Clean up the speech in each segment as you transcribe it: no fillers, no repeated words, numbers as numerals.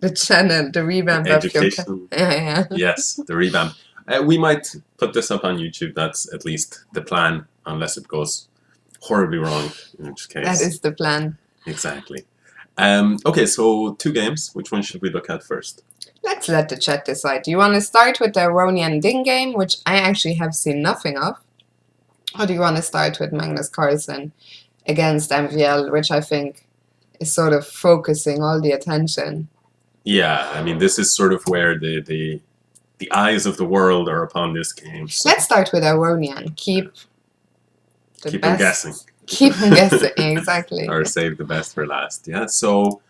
The channel, the revamp of your... Education. Yeah. Yes, the revamp. We might put this up on YouTube. That's at least the plan, unless it goes horribly wrong, in which case... That is the plan. Exactly. Okay, so 2 games. Which one should we look at first? Let's let the chat decide. Do you want to start with the Aronian-Ding game, which I actually have seen nothing of? Or do you want to start with Magnus Carlsen against MVL, which I think is sort of focusing all the attention? Yeah, I mean, this is sort of where the eyes of the world are upon this game. So. Let's start with Aronian. Keep them guessing. Keep them guessing, exactly. Or save the best for last. Yeah, so...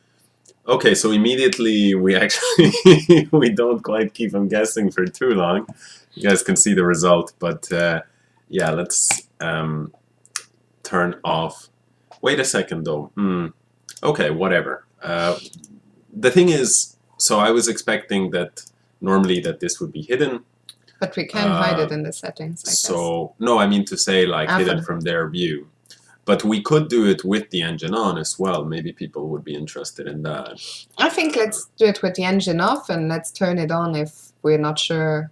Okay, so immediately we actually... we don't quite keep them guessing for too long. You guys can see the result, but... yeah, let's turn off... Wait a second, though. Okay, whatever. The thing is, so I was expecting that normally that this would be hidden. But we can hide it in the settings, I guess. So, no, I mean to say like hidden from their view. But we could do it with the engine on as well. Maybe people would be interested in that. I think let's do it with the engine off and let's turn it on if we're not sure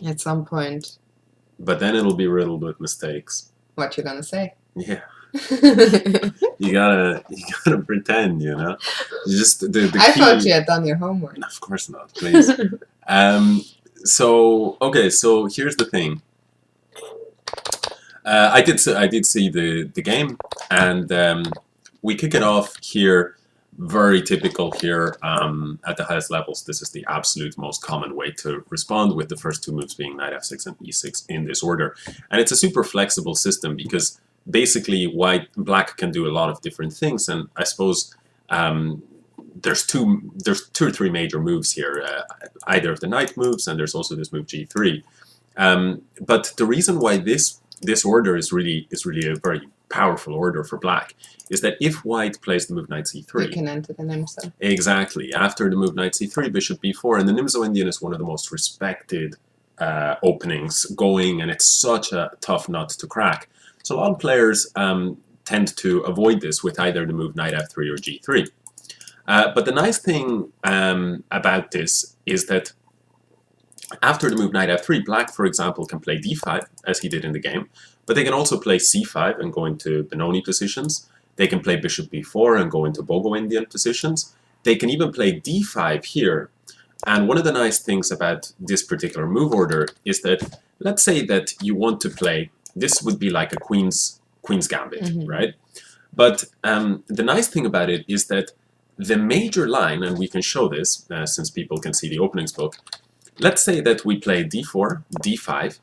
at some point. But then it'll be riddled with mistakes. What you're gonna say? Yeah. you gotta pretend, you know. Just the I thought you had done your homework. No, of course not, please. So okay, so here's the thing. I did see the game, and we kick it off here. Very typical here at the highest levels. This is the absolute most common way to respond, with the first 2 moves being knight f6 and e6 in this order. And it's a super flexible system because basically black can do a lot of different things, and I suppose there's 2 or 3 major moves here. Either of the knight moves, and there's also this move g3. But the reason why this order is really a very powerful order for black is that if white plays the move knight c3, you can enter the Nimzo. Exactly. After the move knight c3, bishop b4, and the Nimzo Indian is one of the most respected openings going, and it's such a tough nut to crack. So a lot of players tend to avoid this with either the move knight f3 or g3. But the nice thing about this is that after the move knight f3, black, for example, can play d5, as he did in the game, but they can also play c5 and go into Benoni positions. They can play bishop b4 and go into Bogo Indian positions. They can even play d5 here. And one of the nice things about this particular move order is that, let's say that you want to play, this would be like a queen's gambit, right? But the nice thing about it is that the major line, and we can show this since people can see the openings book, let's say that we play d4, d5,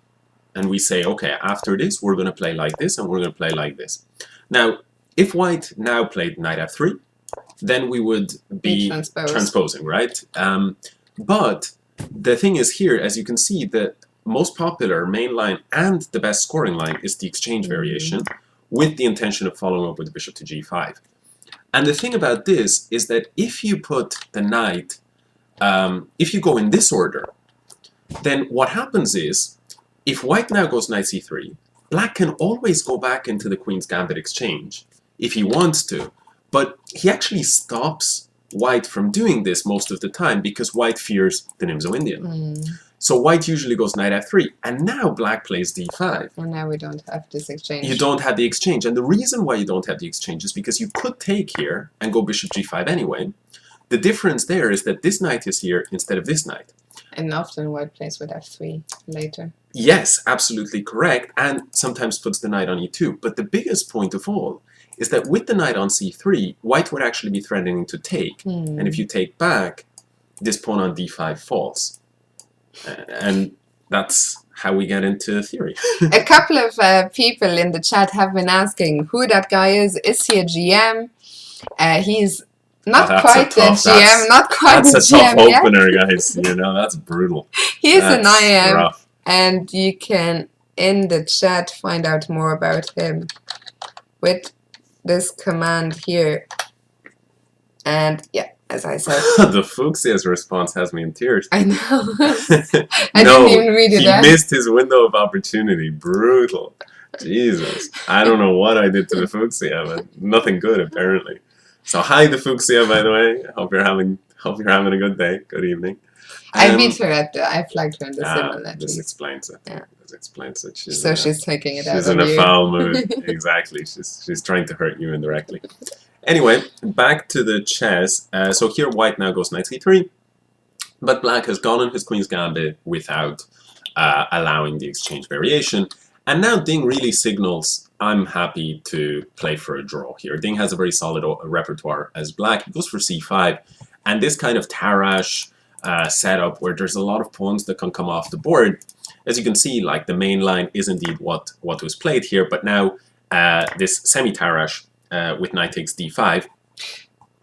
and we say, okay, after this, we're going to play like this, and we're going to play like this. Now, if white now played knight f3, then we would be transposing, right? But the thing is here, as you can see, the most popular main line and the best scoring line is the exchange variation, with the intention of following up with the bishop to g5. And the thing about this is that if you put the knight, if you go in this order, then what happens is, if white now goes knight c3, black can always go back into the queen's gambit exchange if he wants to, but he actually stops white from doing this most of the time because white fears the Nimzo Indian. So white usually goes knight f3, and now black plays d5. And now we don't have this exchange. You don't have the exchange, and the reason why you don't have the exchange is because you could take here and go bishop g5 anyway. The difference there is that this knight is here instead of this knight. And often white plays with f3 later. Yes, absolutely correct, and sometimes puts the knight on e2. But the biggest point of all is that with the knight on c3, white would actually be threatening to take. And if you take back, this pawn on d5 falls. And that's how we get into theory. A couple of people in the chat have been asking who that guy is. Is he a GM? He's not quite the GM, not quite the GM. That's a tough opener, guys. You know, that's brutal. He's an IM, rough. And you can, in the chat, find out more about him with this command here. And yeah, as I said, the Fuchsia's response has me in tears. I know. I didn't even read it out. He missed his window of opportunity. Brutal. Jesus. I don't know what I did to the Fuchsia, but nothing good, apparently. So hi, the Fuchsia, by the way. I hope you're having Hope you're having a good day. Good evening. I beat her I flagged her in the sim at This least. explains it. Yeah. This explains it. She's taking it out She's on in a you. foul mood. Exactly. She's trying to hurt you indirectly. Anyway, back to the chess. So here white now goes knight c3, but black has gone on his queen's gambit without allowing the exchange variation. And now Ding really signals, I'm happy to play for a draw here. Ding has a very solid repertoire as black. He goes for c5, and this kind of Tarrasch setup where there's a lot of pawns that can come off the board. As you can see, like the main line is indeed what was played here, but now this semi-Tarrasch with knight takes d5.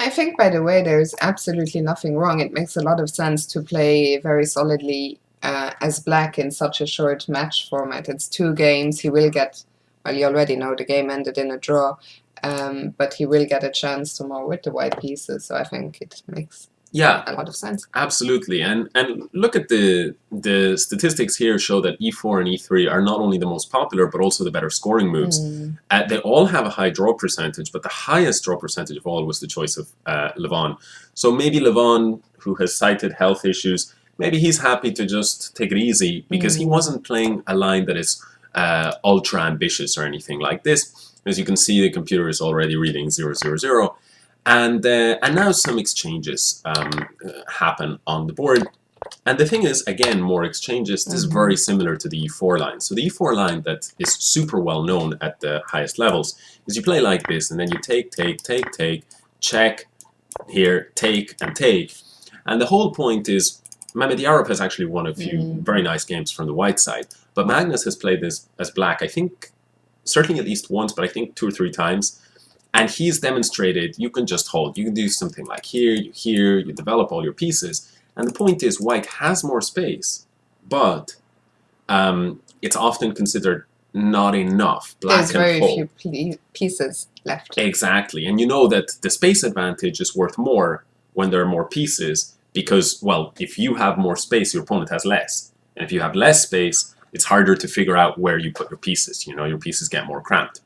I think, by the way, there's absolutely nothing wrong. It makes a lot of sense to play very solidly as black in such a short match format. It's 2 games. He will get, well, you already know the game ended in a draw, but he will get a chance tomorrow with the white pieces. So I think it makes a lot of sense. Absolutely. And look at the statistics here show that e4 and e3 are not only the most popular, but also the better scoring moves. They all have a high draw percentage, but the highest draw percentage of all was the choice of Levon. So maybe Levon, who has cited health issues, maybe he's happy to just take it easy because he wasn't playing a line that is ultra ambitious or anything like this. As you can see, the computer is already reading 000. And now some exchanges happen on the board. And the thing is, again, more exchanges. This is very similar to the e4 line. So the e4 line that is super well known at the highest levels is you play like this, and then you take, check, here, take, and take. And the whole point is, Mamedyarov has actually won a few very nice games from the white side. But Magnus has played this as black, I think, certainly at least once, but I think 2 or 3 times. And he's demonstrated you can just hold. You can do something like here, you develop all your pieces. And the point is, white has more space, but it's often considered not enough. Black There's very few pieces left. Exactly. And you know that the space advantage is worth more when there are more pieces because, well, if you have more space, your opponent has less. And if you have less space, it's harder to figure out where you put your pieces. You know, your pieces get more cramped.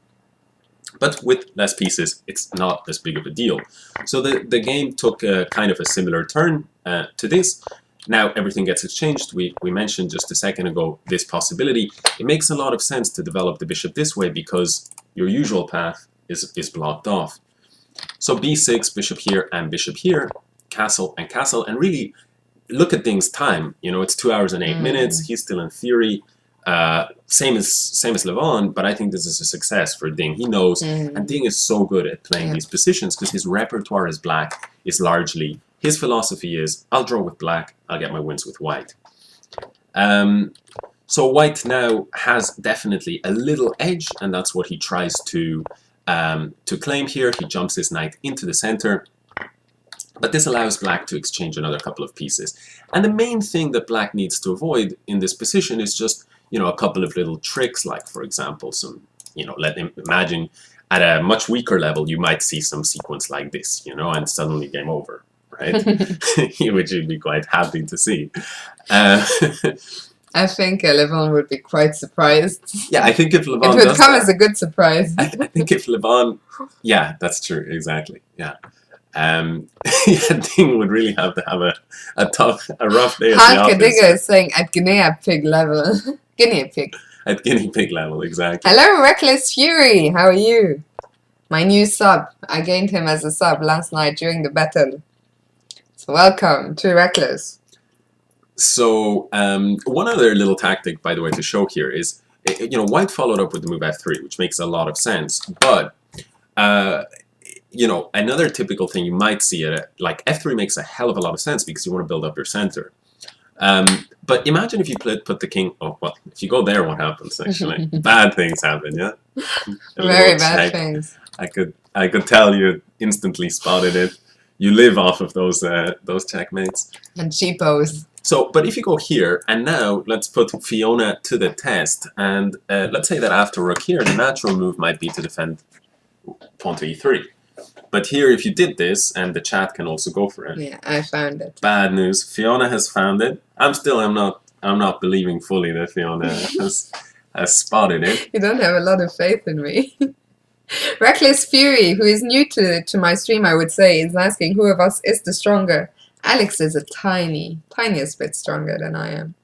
But with less pieces, it's not as big of a deal. So the game took a kind of a similar turn to this. Now everything gets exchanged. We mentioned just a second ago this possibility. It makes a lot of sense to develop the bishop this way because your usual path is blocked off. So b6, bishop here and bishop here, castle and castle. And really, look at Ding's time. You know, it's 2 hours and 8 minutes. He's still in theory. Same as Levon, but I think this is a success for Ding. He knows, and Ding is so good at playing these positions because his repertoire as black is largely, his philosophy is, I'll draw with black, I'll get my wins with white. So white now has definitely a little edge, and that's what he tries to claim here. He jumps his knight into the center, but this allows black to exchange another couple of pieces. And the main thing that black needs to avoid in this position is just, you know, a couple of little tricks, like, for example, some, you know, let him imagine at a much weaker level, you might see some sequence like this, you know, and suddenly game over, right? Which you'd be quite happy to see. I think Levon would be quite surprised. Yeah, I think if Levon it would come as a good surprise. I think if Levon, yeah, that's true, exactly, yeah. Ding would really have to have a rough day at the office. Dinger is saying at guinea pig level. Guinea pig. At guinea pig level, exactly. Hello, Reckless Fury. How are you? My new sub. I gained him as a sub last night during the battle. So welcome to Reckless. So one other little tactic, by the way, to show here is, you know, white followed up with the move f3, which makes a lot of sense. But you know, another typical thing you might see like f3 makes a hell of a lot of sense because you want to build up your center. But imagine if you put the king. Oh well, if you go there, what happens actually? Bad things happen, yeah. Very bad things. I could tell you instantly spotted it. You live off of those checkmates and cheapos. So, but if you go here, and now let's put Fiona to the test, and let's say that after rook here, the natural move might be to defend pawn to e3. But here, if you did this, and the chat can also go for it. Yeah, I found it. Bad news. Fiona has found it. I'm not believing fully that Fiona has spotted it. You don't have a lot of faith in me. Reckless Fury, who is new to my stream, I would say, is asking who of us is the stronger. Alex is a tiniest bit stronger than I am.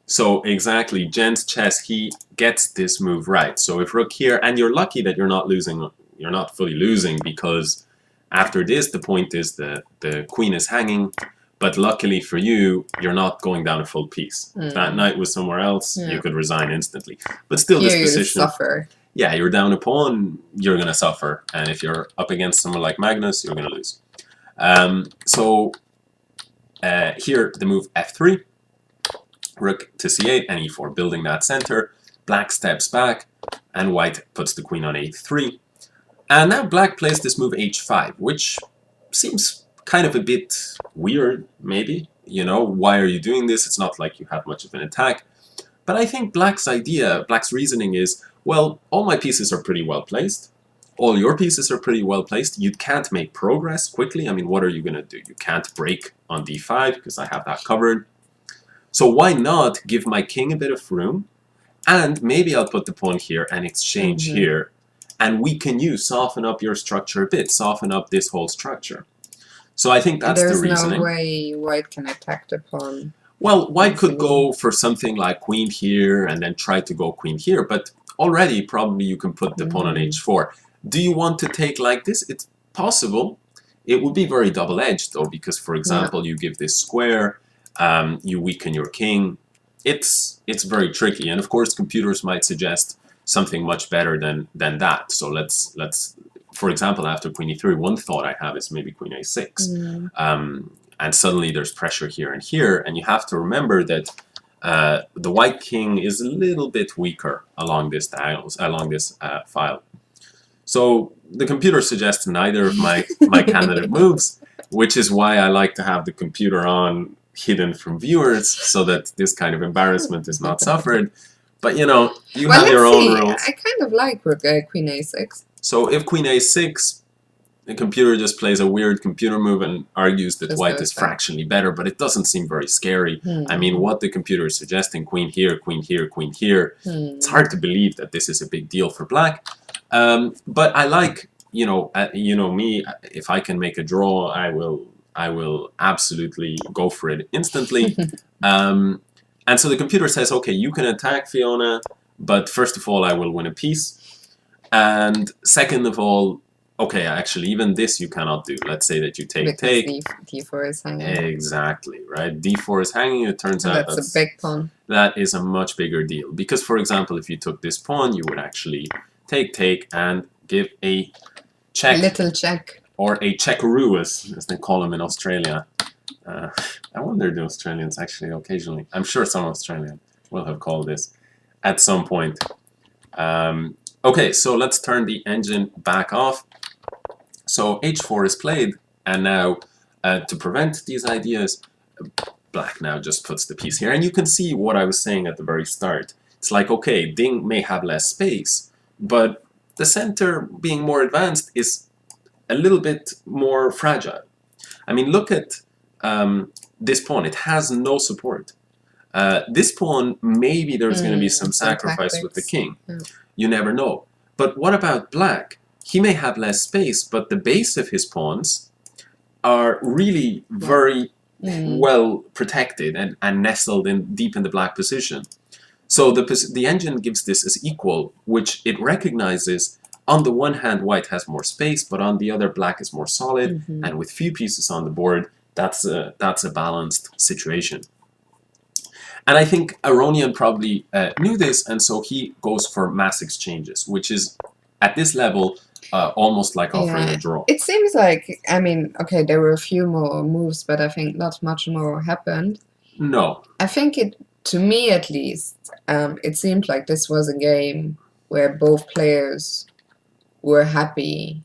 So exactly, Jen's chess, he gets this move right. So if rook here, and you're lucky that you're not losing, you're not fully losing, because after this, the point is the queen is hanging, but luckily for you, you're not going down a full piece. If that knight was somewhere else, you could resign instantly. But still, Here this position, you suffer. Yeah, you're down a pawn, you're going to suffer. And if you're up against someone like Magnus, you're going to lose. Here, the move f3. Rook to c8 and e4, building that center. Black steps back, and white puts the queen on a3. And now black plays this move h5, which seems kind of a bit weird, maybe. You know, why are you doing this? It's not like you have much of an attack. But I think black's reasoning is, well, all my pieces are pretty well placed. All your pieces are pretty well placed. You can't make progress quickly. I mean, what are you going to do? You can't break on d5 because I have that covered. So why not give my king a bit of room, and maybe I'll put the pawn here and exchange here, and we can soften up your structure a bit, soften up this whole structure. So I think that's the reasoning. There's no way white can attack the pawn. Well, white could go for something like queen here and then try to go queen here, but already probably you can put the pawn on h4. Do you want to take like this? It's possible. It would be very double-edged though, because for example, you give this square, you weaken your king. It's very tricky, and of course computers might suggest something much better than that. So let's for example, after queen e3, one thought I have is maybe queen a6, and suddenly there's pressure here, and you have to remember that the white king is a little bit weaker along this file. So the computer suggests neither of my candidate moves, which is why I like to have the computer on hidden from viewers so that this kind of embarrassment is not suffered. But you know, you have your own rules. I kind of like queen a6. So if queen a6, the computer just plays a weird computer move and argues that white is fractionally better, but it doesn't seem very scary. I mean, what the computer is suggesting, queen here, queen here, queen here, it's hard to believe that this is a big deal for black. But I like, you know me, if I can make a draw, I will absolutely go for it instantly. And so the computer says, okay, you can attack Fiona, but first of all, I will win a piece. And second of all, okay, actually, even this you cannot do. Let's say that you take. D4 is hanging. Exactly, right? D4 is hanging. It turns out that's a big pawn. That is a much bigger deal. Because, for example, if you took this pawn, you would actually take, and give a check. A little check. Or a checkaroo, as they call them in Australia. I wonder the Australians actually occasionally. I'm sure some Australian will have called this at some point. Okay, so let's turn the engine back off. So h4 is played, and now to prevent these ideas, black now just puts the piece here. And you can see what I was saying at the very start. It's like, okay, Ding may have less space, but the center being more advanced is a little bit more fragile. I mean, look at this pawn. It has no support. This pawn, maybe there's going to be some sacrifice with the king. You never know. But what about black? He may have less space, but the base of his pawns are really very well protected and nestled deep in the black position. So the engine gives this as equal, which it recognizes. On the one hand, white has more space, but on the other, black is more solid. And with few pieces on the board, that's a balanced situation. And I think Aronian probably knew this, and so he goes for mass exchanges, which is, at this level, almost like offering a draw. It seems like, I mean, okay, there were a few more moves, but I think not much more happened. No. I think to me at least, it seemed like this was a game where both players were happy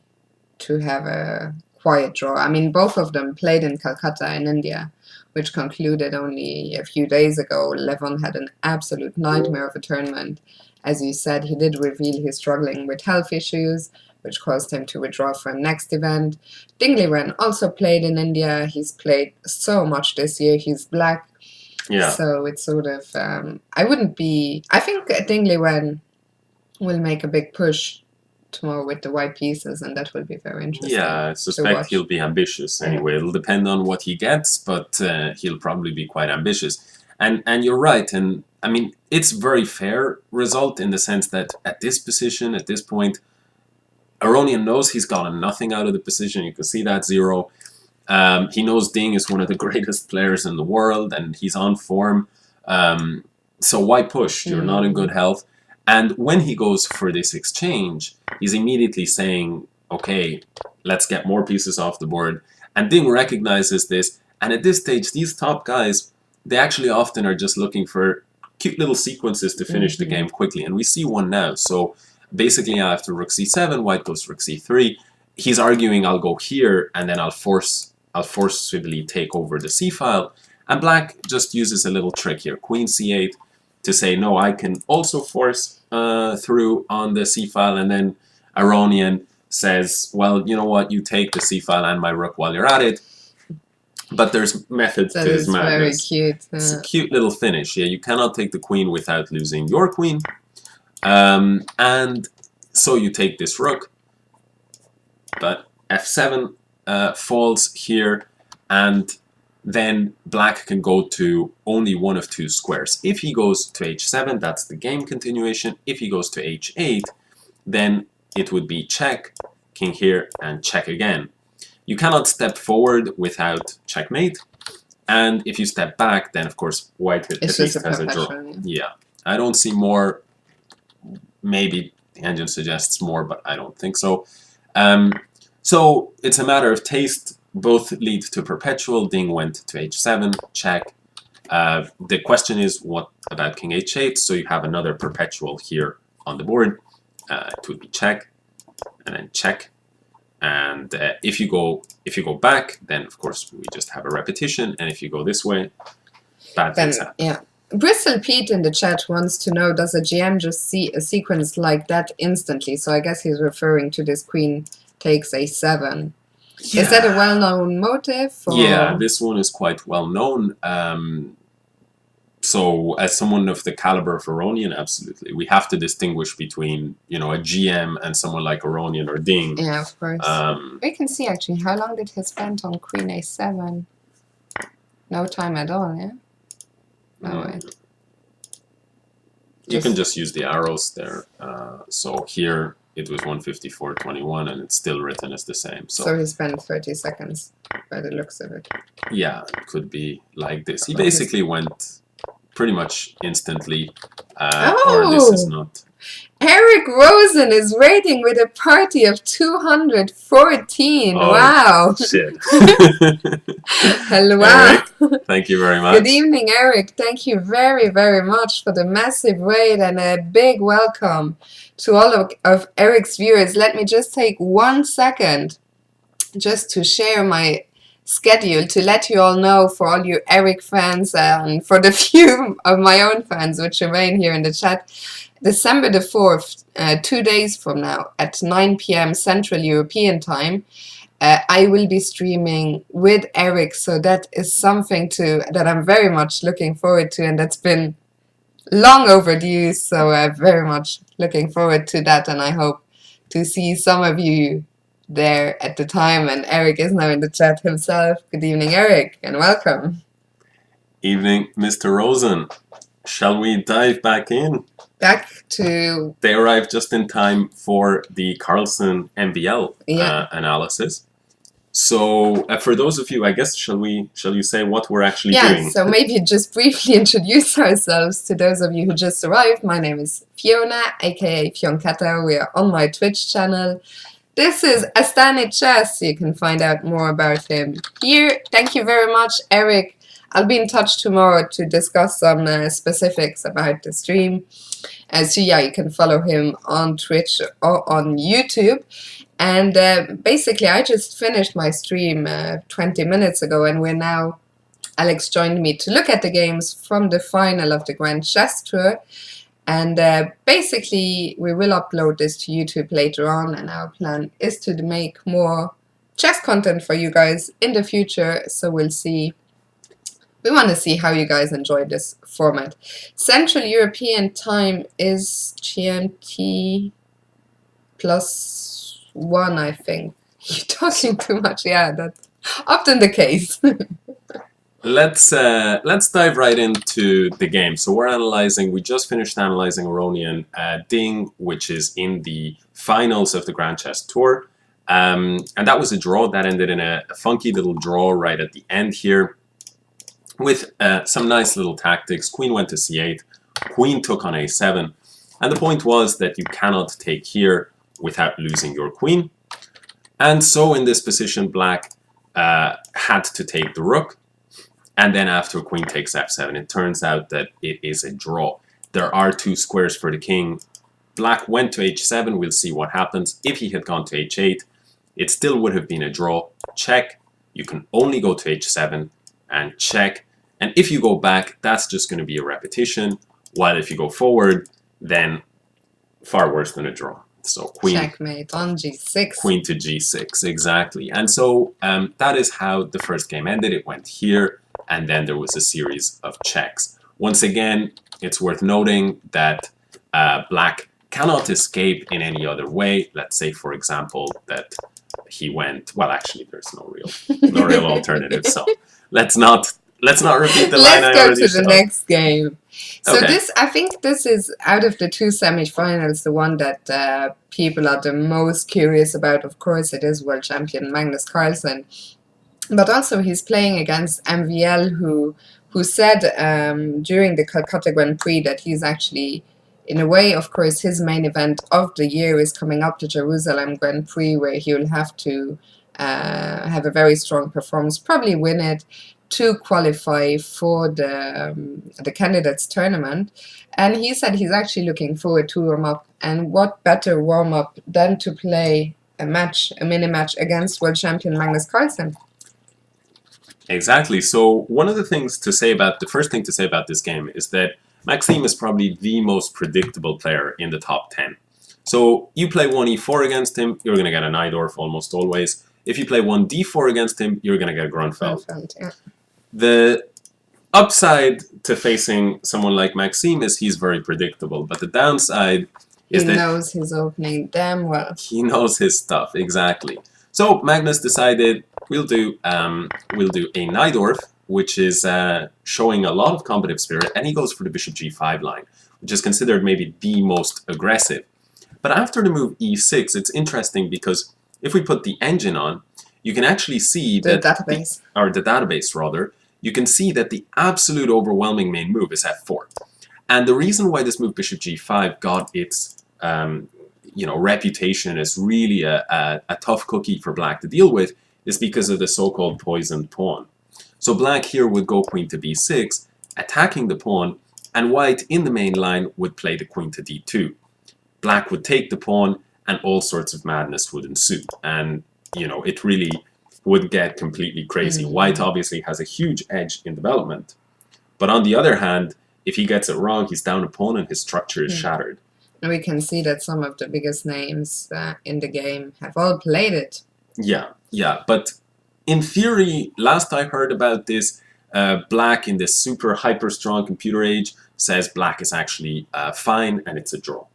to have a quiet draw. I mean, both of them played in Calcutta in India, which concluded only a few days ago. Levon had an absolute nightmare of a tournament. As you said, he did reveal he's struggling with health issues, which caused him to withdraw from next event. Ding Liren also played in India. He's played so much this year. He's black. Yeah. So it's sort of, I think Ding Liren will make a big push tomorrow with the white pieces, and that will be very interesting. Yeah, I suspect he'll be ambitious anyway. It'll depend on what he gets, but he'll probably be quite ambitious. And you're right, and I mean, it's a very fair result in the sense that at this position, at this point, Aronian knows he's gotten nothing out of the position. You can see that 0. He knows Ding is one of the greatest players in the world, and he's on form. So why push? You're not in good health. And when he goes for this exchange, he's immediately saying, okay, let's get more pieces off the board. And Ding recognizes this. And at this stage, these top guys, they actually often are just looking for cute little sequences to finish the game quickly. And we see one now. So basically after rook c7, white goes rook c3. He's arguing, I'll go here, and then I'll forcibly take over the c-file. And black just uses a little trick here, queen c8, to say, no, I can also force through on the c-file. And then Aronian says, well, you know what, you take the c-file and my rook while you're at it. But there's methods to his madness. Very cute. It's a cute little finish. Yeah, you cannot take the queen without losing your queen. And so you take this rook. But f7 falls here, and then black can go to only one of 2 squares. If he goes to h7, that's the game continuation. If he goes to h8, then it would be check, king here, and check again. You cannot step forward without checkmate. And if you step back, then of course white at least has a draw. Yeah, I don't see more. Maybe the engine suggests more, but I don't think so. So it's a matter of taste. Both lead to perpetual. Ding went to h7, check. The question is, what about king h8? So you have another perpetual here on the board. It would be check, and then check. And if you go back, then of course we just have a repetition. And if you go this way, bad things happen. Yeah. Bristol Pete in the chat wants to know, does a GM just see a sequence like that instantly? So I guess he's referring to this queen takes a7. Yeah. Is that a well-known motive? Or? Yeah, this one is quite well-known. So as someone of the caliber of Aronian, absolutely. We have to distinguish between, you know, a GM and someone like Aronian or Ding. Yeah, of course. We can see actually, how long did he spend on queen a7? No time at all, yeah? No way. You can just use the arrows there. So here it was 154.21 and it's still written as the same. So he spent 30 seconds by the looks of it. Yeah, it could be like this. He basically went pretty much instantly, or this is not. Eric Rosen is rating with a party of 214. Oh, wow. Shit. Hello. Eric, thank you very much. Good evening, Eric. Thank you very, very much for the massive raid and a big welcome to all of Eric's viewers. Let me just take 1 second just to share my schedule to let you all know, for all you Eric fans and for the few of my own fans which remain here in the chat, December the 4th, 2 days from now at 9 p.m. Central European time, I will be streaming with Eric. So that is something that I'm very much looking forward to, and that's been long overdue. So very much looking forward to that, and I hope to see some of you there at the time. And Eric is now in the chat himself. Good evening, Eric, and welcome. Evening, Mr. Rosen. Shall we dive back in? Back to... They arrived just in time for the Carlsen-MVL analysis. So for those of you, I guess, shall you say what we're actually doing? Yeah, so maybe just briefly introduce ourselves to those of you who just arrived. My name is Fiona, aka Fiona. We are on my Twitch channel. This is astanehchess. You can find out more about him here. Thank you very much, Eric. I'll be in touch tomorrow to discuss some specifics about the stream. So yeah, you can follow him on Twitch or on YouTube. And basically, I just finished my stream 20 minutes ago, and we're now... Alex joined me to look at the games from the final of the Grand Chess Tour. And basically, we will upload this to YouTube later on, and our plan is to make more chess content for you guys in the future. So we'll see. We want to see how you guys enjoy this format. Central European time is GMT +1, I think. You're talking too much. Yeah, that's often the case. Let's dive right into the game. So we're analyzing. We just finished analyzing Aronian-Ding, which is in the finals of the Grand Chess Tour, and that was a draw that ended in a funky little draw right at the end here, with some nice little tactics. Queen went to c8, Queen took on a7, and the point was that you cannot take here without losing your Queen, and so in this position, Black had to take the Rook. And then after Queen takes f7, it turns out that it is a draw. There are 2 squares for the king. Black went to h7. We'll see what happens. If he had gone to h8, it still would have been a draw. Check. You can only go to h7 and check. And if you go back, that's just going to be a repetition. While if you go forward, then far worse than a draw. So queen, checkmate on g6. Queen to g6, exactly. And so that is how the first game ended. It went here. And then there was a series of checks. Once again, it's worth noting that Black cannot escape in any other way. Let's say, for example, that he went. Well, actually, there's no real alternative. So let's not repeat the line I already showed. Let's go to the next game. So Okay. I think this is, out of the 2 semifinals, the one that people are the most curious about. Of course, it is world champion Magnus Carlsen. But also he's playing against MVL, who said during the Calcutta Grand Prix that he's actually, in a way, of course, his main event of the year is coming up, the Jerusalem Grand Prix, where he will have to have a very strong performance, probably win it, to qualify for the candidates tournament. And he said he's actually looking forward to warm up. And what better warm up than to play a mini match against world champion Magnus Carlsen? Exactly. So one of the things to say about, the first thing to say about this game is that Maxime is probably the most predictable player in the top 10. So you play 1e4 against him, you're going to get a Najdorf almost always. If you play 1d4 against him, you're going to get a Grunfeld. Yeah. The upside to facing someone like Maxime is he's very predictable, but the downside is that he knows his opening damn well. He knows his stuff, exactly. So Magnus decided we'll do a Najdorf, which is showing a lot of combative spirit, and he goes for the bishop g5 line, which is considered maybe the most aggressive. But after the move e6, it's interesting because if we put the engine on, you can actually see the database rather, you can see that the absolute overwhelming main move is f4. And the reason why this move bishop g5 got its reputation as really a tough cookie for Black to deal with is because of the so-called poisoned pawn. So Black here would go queen to b6, attacking the pawn, and White in the main line would play the queen to d2. Black would take the pawn, and all sorts of madness would ensue. And, it really would get completely crazy. White obviously has a huge edge in development. But on the other hand, if he gets it wrong, he's down a pawn and his structure is shattered. And we can see that some of the biggest names in the game have all played it. Yeah. But in theory, last I heard about this, Black in this super hyper strong computer age says Black is actually fine and it's a draw.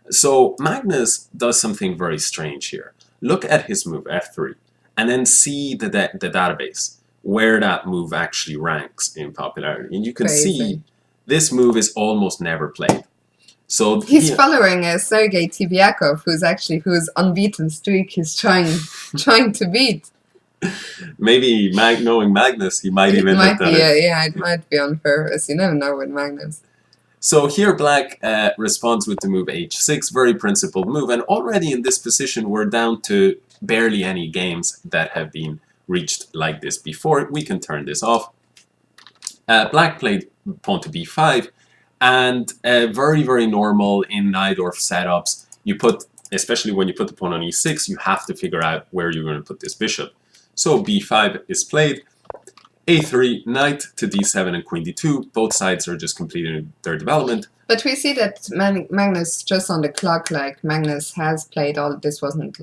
So Magnus does something very strange here. Look at his move f3 and then see the database where that move actually ranks in popularity. And you can see this move is almost never played. So he's following Sergei Tibiakov, whose unbeaten streak he's trying to beat. Maybe knowing Magnus, he might even have done it. Yeah, it might be on purpose. You never know with Magnus. So here Black responds with the move h6, very principled move. And already in this position, we're down to barely any games that have been reached like this before. We can turn this off. Black played pawn to b5. And very, very normal in Najdorf setups, especially when you put the pawn on e6, you have to figure out where you're going to put this bishop. So b5 is played, a3, knight to d7 and queen d2. Both sides are just completing their development. But we see that Magnus, just on the clock, Magnus has played all, this wasn't,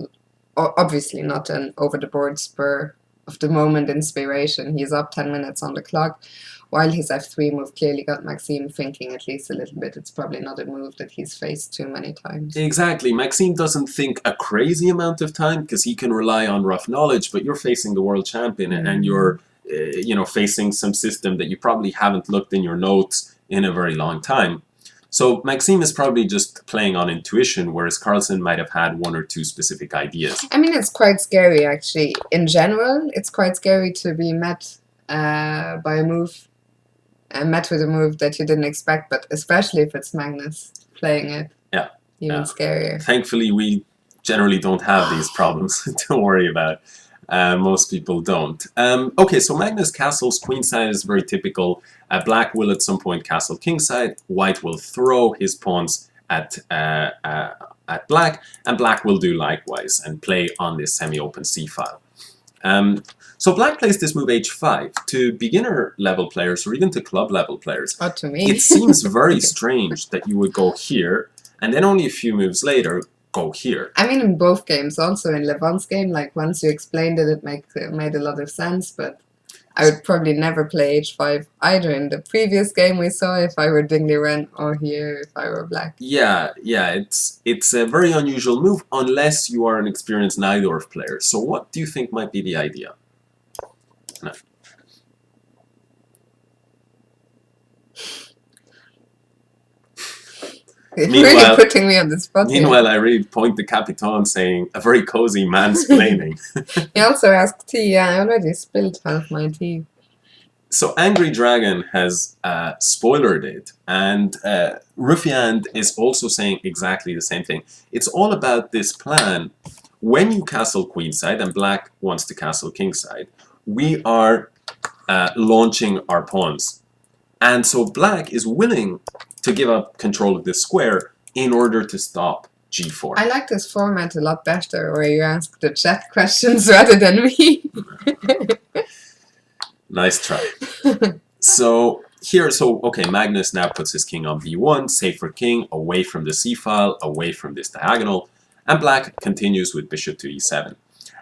obviously not an over-the-board spur of the moment inspiration. He's up 10 minutes on the clock, while his f3 move clearly got Maxime thinking at least a little bit. It's probably not a move that he's faced too many times. Exactly. Maxime doesn't think a crazy amount of time because he can rely on rough knowledge, but you're facing the world champion and you're facing some system that you probably haven't looked in your notes in a very long time. So Maxime is probably just playing on intuition, whereas Carlsen might have had one or two specific ideas. I mean, it's quite scary, actually. In general, it's quite scary to be met by a move, met with a move that you didn't expect, but especially if it's Magnus playing it. Yeah. Even scarier. Thankfully, we generally don't have these problems to worry about. Most people don't. Okay, so Magnus castles queenside is very typical. Black will at some point castle kingside. White will throw his pawns at black, and black will do likewise and play on this semi-open c-file. So black plays this move h5. To beginner level players or even to club level players, to me. It seems very strange that you would go here and then only a few moves later go here. I mean, in both games, also in Levant's game, like once you explained it, it made a lot of sense, but I would probably never play h5 either in the previous game we saw if I were Dingley Wren or here if I were black. Yeah, it's a very unusual move unless you are an experienced Najdorf player. So what do you think might be the idea? No. You're really putting me on the spot. Meanwhile, I read Point de Capitan saying a very cozy mansplaining. He also asked tea. Yeah, I already spilled half my tea. So Angry Dragon has spoilered it, and Ruffiand is also saying exactly the same thing. It's all about this plan. When you castle queenside and black wants to castle kingside, we are launching our pawns. And so black is willing to give up control of this square in order to stop g4. I like this format a lot better, where you ask the chat questions rather than me. Nice try. So here, okay, Magnus now puts his king on b1, safer king, away from the c-file, away from this diagonal, and black continues with bishop to e7.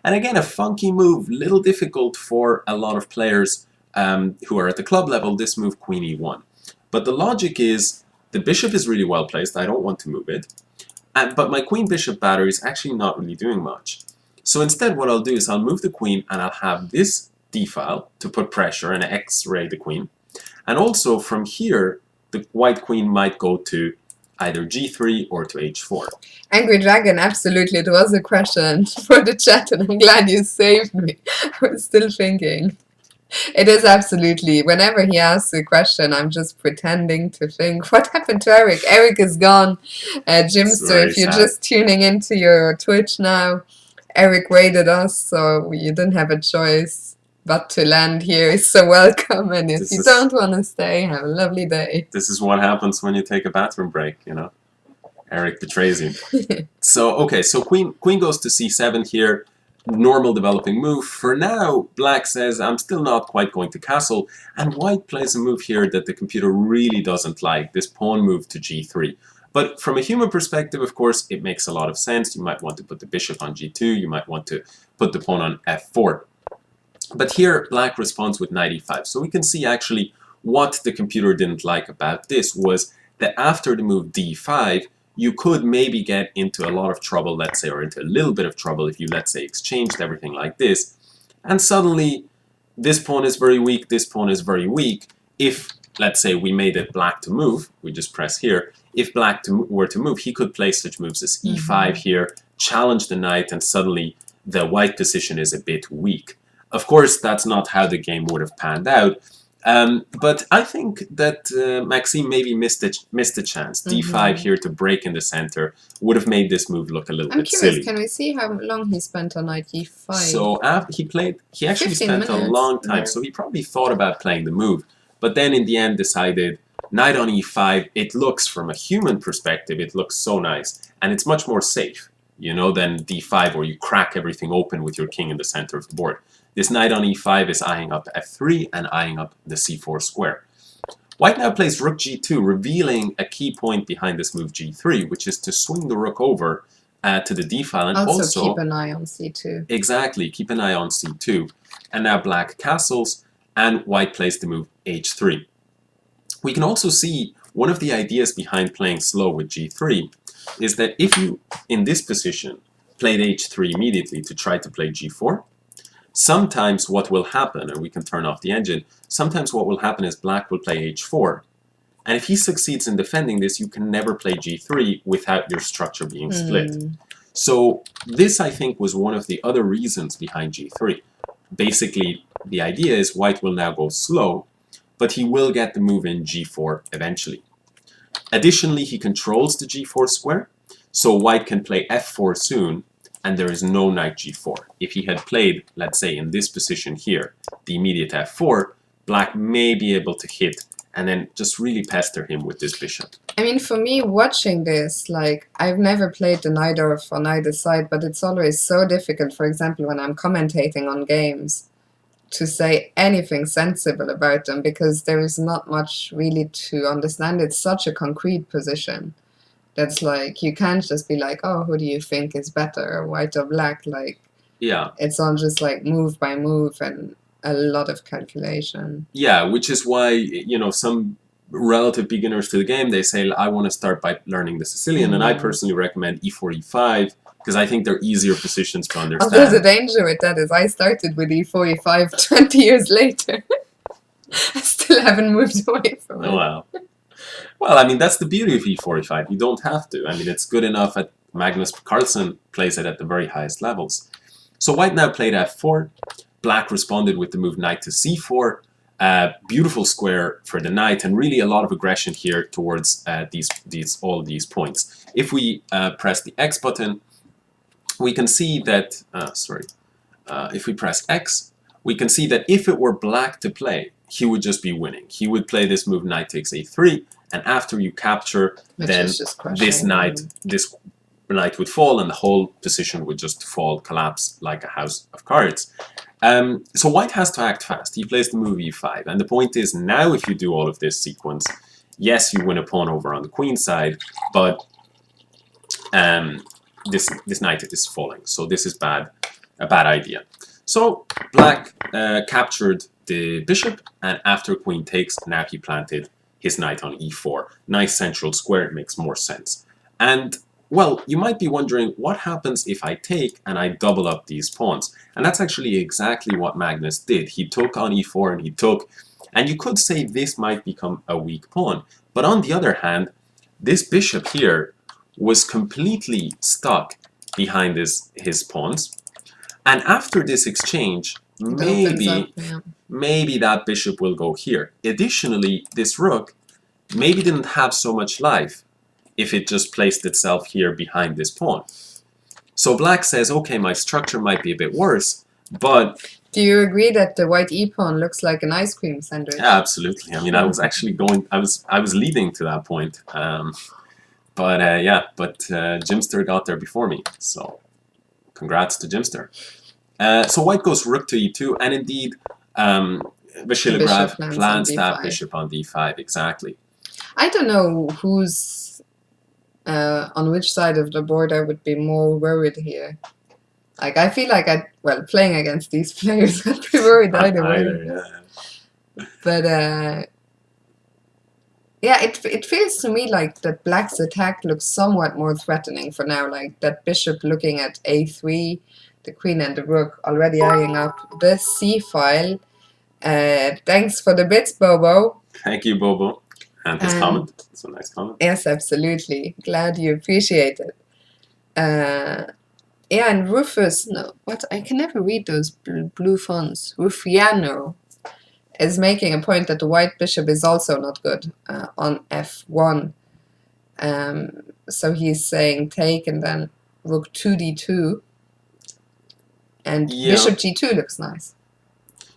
And again, a funky move, little difficult for a lot of players who are at the club level, this move queen e1. But the logic is, the bishop is really well placed, I don't want to move it, but my queen-bishop battery is actually not really doing much. So instead what I'll do is I'll move the queen and I'll have this d-file to put pressure and x-ray the queen. And also from here, the white queen might go to either g3 or to h4. Angry Dragon, absolutely, it was a question for the chat and I'm glad you saved me. I was still thinking. It is absolutely, whenever he asks a question, I'm just pretending to think, what happened to Eric? Eric is gone. Jimster, if you're just tuning into your Twitch now, Eric raided us, so you didn't have a choice but to land here. So welcome, and if you don't want to stay, have a lovely day. This is what happens when you take a bathroom break, you know. Eric betrays you. So, okay, so queen goes to c7 here. Normal developing move. For now, black says, I'm still not quite going to castle, and white plays a move here that the computer really doesn't like, this pawn move to g3. But from a human perspective, of course, it makes a lot of sense. You might want to put the bishop on g2, you might want to put the pawn on f4. But here, black responds with knight e5. So we can see actually what the computer didn't like about this was that after the move d5, you could maybe get into a lot of trouble, let's say, or into a little bit of trouble if you, let's say, exchanged everything like this. And suddenly, this pawn is very weak, this pawn is very weak. If, let's say, we made it black to move, we just press here, if black were to move, he could play such moves as e5 here, challenge the knight, and suddenly the white position is a bit weak. Of course, that's not how the game would have panned out. But I think that Maxime maybe missed a chance. d5 here to break in the center would have made this move look a little bit silly. Can we see how long he spent on knight e5? So after he actually spent a long time. So he probably thought about playing the move, but then in the end decided knight on e5. It looks, from a human perspective, it looks so nice, and it's much more safe, you know, than d5 where you crack everything open with your king in the center of the board. This knight on e5 is eyeing up f3 and eyeing up the c4 square. White now plays rook g2, revealing a key point behind this move g3, which is to swing the rook over to the d file, and also keep an eye on c2. Exactly, keep an eye on c2. And now black castles, and white plays the move h3. We can also see one of the ideas behind playing slow with g3 is that if you, in this position, played h3 immediately to try to play g4, sometimes what will happen, and we can turn off the engine, sometimes what will happen is black will play h4. And if he succeeds in defending this, you can never play g3 without your structure being split. So this, I think, was one of the other reasons behind g3. Basically, the idea is white will now go slow, but he will get the move in g4 eventually. Additionally, he controls the g4 square, so white can play f4 soon, and there is no knight g4. If he had played, let's say, in this position here, the immediate f4, black may be able to hit and then just really pester him with this bishop. I mean, for me, watching this, like, I've never played the knight off on either side, but it's always so difficult, for example, when I'm commentating on games, to say anything sensible about them, because there is not much really to understand. It's such a concrete position. That's like, you can't just be like, oh, who do you think is better, white or black? Like, yeah, it's all just like move by move and a lot of calculation. Yeah, which is why, you know, some relative beginners to the game, they say, I want to start by learning the Sicilian, and I personally recommend e4, e5, because I think they're easier positions to understand. Although the danger with that is I started with e4, e5 20 years later. I still haven't moved away from it. Oh, wow. Well, I mean, that's the beauty of e4, e5. You don't have to. I mean, it's good enough at Magnus Carlsen plays it at the very highest levels. So white now played f4. Black responded with the move knight to c4. Beautiful square for the knight, and really a lot of aggression here towards all these points. If we press the X button, we can see that, if we press X, we can see that if it were black to play, he would just be winning. He would play this move knight takes a3, and after you capture, then this knight would fall, and the whole position would just fall, collapse like a house of cards. So white has to act fast. He plays the move e5, and the point is, now if you do all of this sequence, yes, you win a pawn over on the queen side, but this knight is falling, so this is a bad idea. So black captured the bishop, and after queen takes, now he planted his knight on e4. Nice central square, it makes more sense. And well, you might be wondering, what happens if I take and I double up these pawns? And that's actually exactly what Magnus did. He took on e4 and he took, and you could say this might become a weak pawn. But on the other hand, this bishop here was completely stuck behind his pawns. And after this exchange, maybe that bishop will go here. Additionally, this rook maybe didn't have so much life if it just placed itself here behind this pawn. So black says, okay, my structure might be a bit worse, but... Do you agree that the white e-pawn looks like an ice cream sandwich? Yeah, absolutely. I mean, I was actually I was leading to that point. But Jimster got there before me, so congrats to Jimster. So white goes rook to e2, and indeed, Vasiliev plants that bishop on d5, exactly. I don't know who's on which side of the board I would be more worried here. Like, I feel like playing against these players, I'd be worried either way. Yeah. But yeah, it feels to me like that black's attack looks somewhat more threatening for now. Like that bishop looking at a3, the queen and the rook already eyeing up the c file. Thanks for the bits, Bobo. Thank you, Bobo. And his comment. It's a nice comment. Yes, absolutely. Glad you appreciate it. Yeah, and Rufus, no, what? I can never read those blue fonts. Rufiano is making a point that the white bishop is also not good on f1. So he's saying take and then rook 2d2. And bishop g2 looks nice.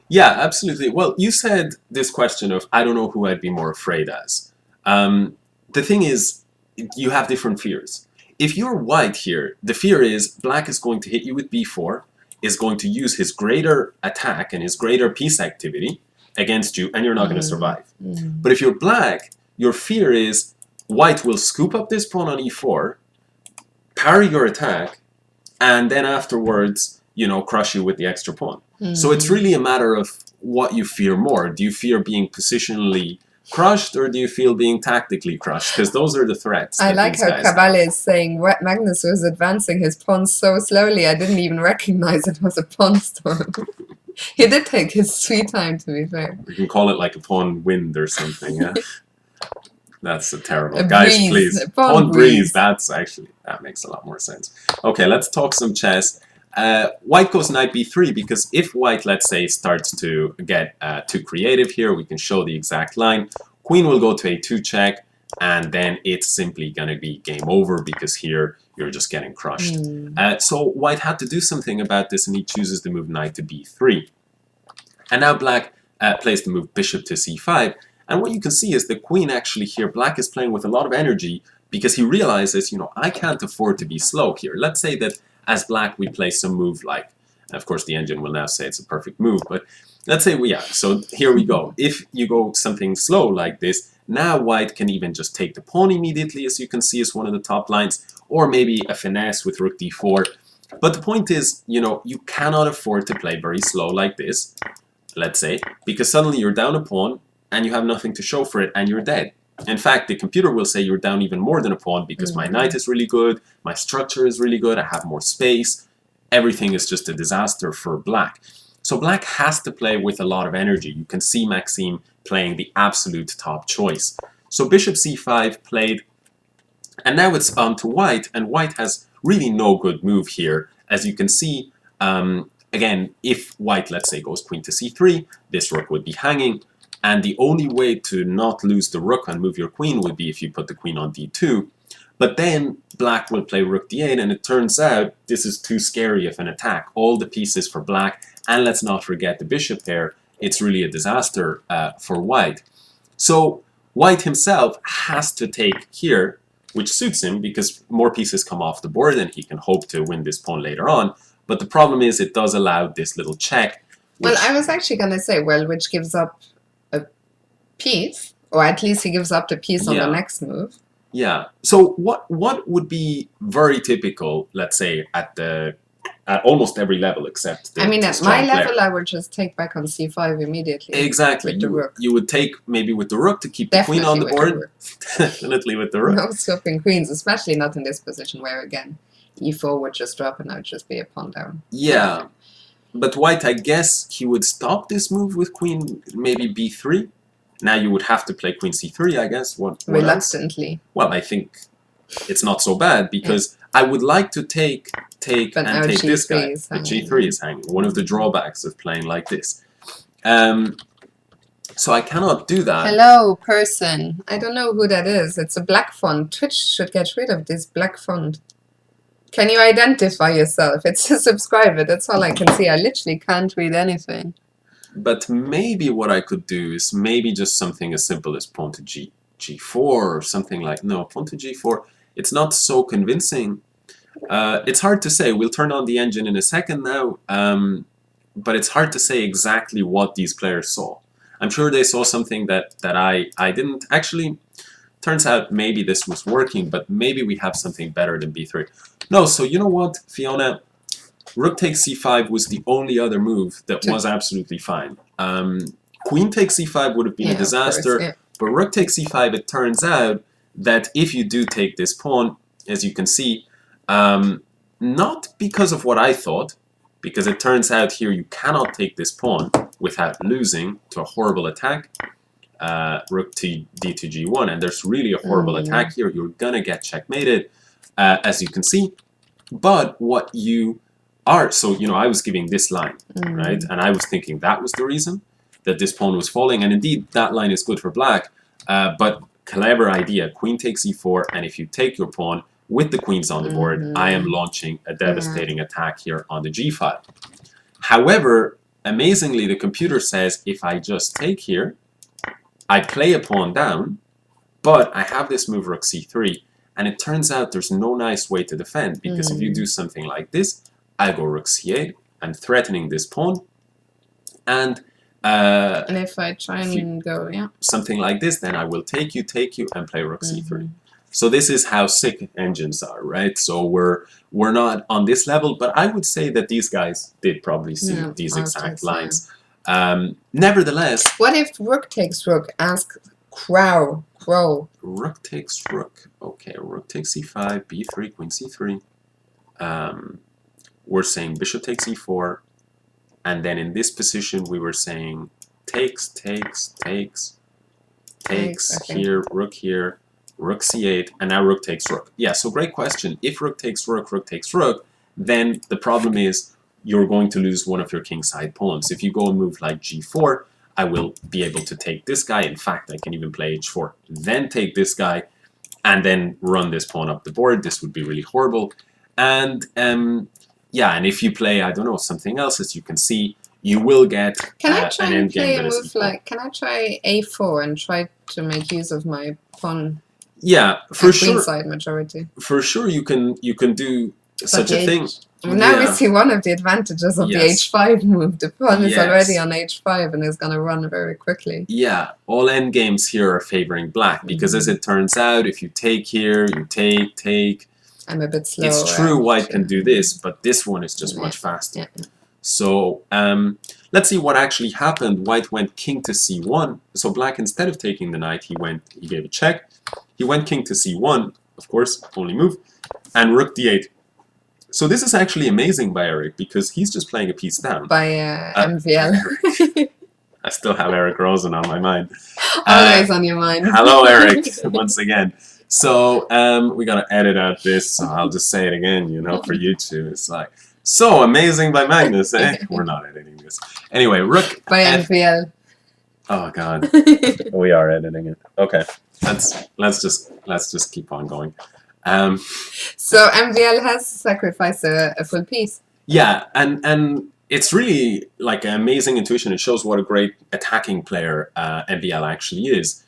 Yeah, absolutely. Well, you said this question of, I don't know who I'd be more afraid as. The thing is, you have different fears. If you're white here, the fear is black is going to hit you with b4, is going to use his greater attack and his greater piece activity against you, and you're not going to survive. But if you're black, your fear is white will scoop up this pawn on e4, parry your attack, and then afterwards, you know, crush you with the extra pawn. So it's really a matter of what you fear more. Do you fear being positionally crushed, or do you feel being tactically crushed? Because those are the threats. I like how Cabale is saying Magnus was advancing his pawns so slowly I didn't even recognize it was a pawn storm. He did take his sweet time, to be fair. You can call it like a pawn wind or something, yeah? That's terrible. A Guys, breeze, please. a pawn Pawn breeze. breeze. That makes a lot more sense. Okay, let's talk some chess. White goes knight b3 because if white, let's say, starts to get too creative here, we can show the exact line. Queen will go to a2 check, and then it's simply going to be game over because here you're just getting crushed. So white had to do something about this, and he chooses the move knight to b3. And now black plays the move bishop to c5. And what you can see is the queen actually here, black is playing with a lot of energy because he realizes, you know, I can't afford to be slow here. Let's say that as black we play some move like, and of course the engine will now say it's a perfect move, but let's say so here we go. If you go something slow like this, now white can even just take the pawn immediately, as you can see as one of the top lines, or maybe a finesse with rook d4. But the point is, you know, you cannot afford to play very slow like this, let's say, because suddenly you're down a pawn, and you have nothing to show for it, and you're dead. In fact, the computer will say you're down even more than a pawn because my knight is really good, my structure is really good, I have more space. Everything is just a disaster for black. So black has to play with a lot of energy. You can see Maxime playing the absolute top choice. So bishop c5 played, and now it's on to white, and white has really no good move here. As you can see, again, if white, let's say, goes queen to c3, this rook would be hanging. And the only way to not lose the rook and move your queen would be if you put the queen on d2. But then black will play rook d8, and it turns out this is too scary of an attack. All the pieces for black, and let's not forget the bishop there. It's really a disaster for white. So white himself has to take here, which suits him because more pieces come off the board and he can hope to win this pawn later on. But the problem is it does allow this little check. Well, I was actually going to say, well, which gives up piece, or at least he gives up the piece on the next move. Yeah. So what would be very typical, let's say, at almost every level except the I mean, at my player. level, I would just take back on c5 immediately. Exactly. With the rook. You would take maybe with the rook to keep the queen on the board. Definitely with the rook. No swapping queens, especially not in this position where, again, e4 would just drop and I would just be a pawn down. Yeah. But white, I guess he would stop this move with queen maybe b3. Now you would have to play queen c3, I guess. What reluctantly. Else? Well, I think it's not so bad because I would like to take this guy. But g3 is hanging. One of the drawbacks of playing like this. So I cannot do that. Hello, person. I don't know who that is. It's a black font. Twitch should get rid of this black font. Can you identify yourself? It's a subscriber. That's all I can see. I literally can't read anything. But maybe what I could do is maybe just something as simple as pawn to g4 or something like, no, pawn to g4, it's not so convincing. It's hard to say. We'll turn on the engine in a second now, but it's hard to say exactly what these players saw. I'm sure they saw something that I didn't. Actually, turns out maybe this was working, but maybe we have something better than b3. No, so you know what, Fiona? Rook takes c5 was the only other move that was absolutely fine. Queen takes c5 would have been a disaster, but rook takes c5, it turns out that if you do take this pawn, as you can see, not because of what I thought, because it turns out here you cannot take this pawn without losing to a horrible attack, rook to d2 g1, and there's really a horrible attack here. You're gonna get checkmated, as you can see. But what you are, so you know, I was giving this line, right, and I was thinking that was the reason that this pawn was falling, and indeed that line is good for black. But clever idea, queen takes e4, and if you take your pawn with the queens on the board, I am launching a devastating attack here on the g file. However, amazingly, the computer says if I just take here, I play a pawn down, but I have this move rook c3, and it turns out there's no nice way to defend, because if you do something like this, I go rook c8, I'm threatening this pawn, and if I try and go, something like this, then I will take you, and play rook c3. So this is how sick engines are, right? So we're not on this level, but I would say that these guys did probably see these exact lines. Nevertheless, what if rook takes rook? Ask Crow. Rook takes rook. Okay, rook takes e5, b3, queen c3. We're saying bishop takes e4, and then in this position we were saying takes here, rook here, rook c8, and now rook takes rook. Yeah, so great question. If rook takes rook, then the problem is you're going to lose one of your kingside pawns. If you go and move like g4, I will be able to take this guy. In fact, I can even play h4, then take this guy, and then run this pawn up the board. This would be really horrible. And yeah, and if you play, I don't know, something else, as you can see, you will get Can I try an and endgame play a that is move equal. like, can I try a4 and try to make use of my pawn Yeah, for sure. queenside majority? For sure, you can do such a thing. Now we see one of the advantages of the h5 move. The pawn is already on h5 and is going to run very quickly. Yeah, all endgames here are favoring black, because as it turns out, if you take here, you take. I'm a bit slow. It's true white can do this, but this one is just much faster. So let's see what actually happened. White went king to c1. So black, instead of taking the knight, he gave a check. He went king to c1, of course, only move, and rook d8. So this is actually amazing by Eric, because he's just playing a piece down. By MVL. I still have Eric Rosen on my mind. Always on your mind. Hello, Eric, once again. So we gotta edit out this, so I'll just say it again, you know, for YouTube. It's like, so amazing by Magnus, eh? We're not editing this. Anyway, rook by MVL. Oh God, we are editing it. Okay, let's just keep on going. So MVL has sacrificed a full piece. Yeah, and it's really like an amazing intuition. It shows what a great attacking player MVL actually is.